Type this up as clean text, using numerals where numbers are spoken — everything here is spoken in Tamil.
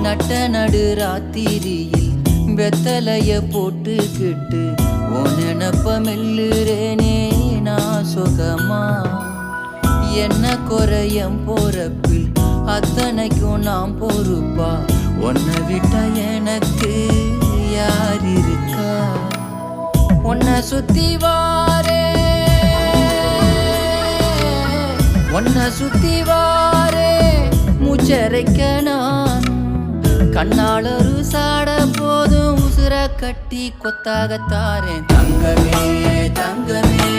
நட்ட நடு ராத்திரியில் வெத்தலைய போட்டுக்கிட்டு உன் நினப்ப மெல்லுறேனே நான் சுகமா. என்ன குறையம் போறப்பில் அத்தனைக்கும் நாம் பொறுப்பா. உன்னை விட்டா எனக்கு யார் இருக்கா? உன்னை சுத்தி வாரே மூச்சரைக்க நான் கண்ணாளரு சாட போதும் உசுர கட்டி கொத்தாகத்தாரேன். தங்கமே தங்கமே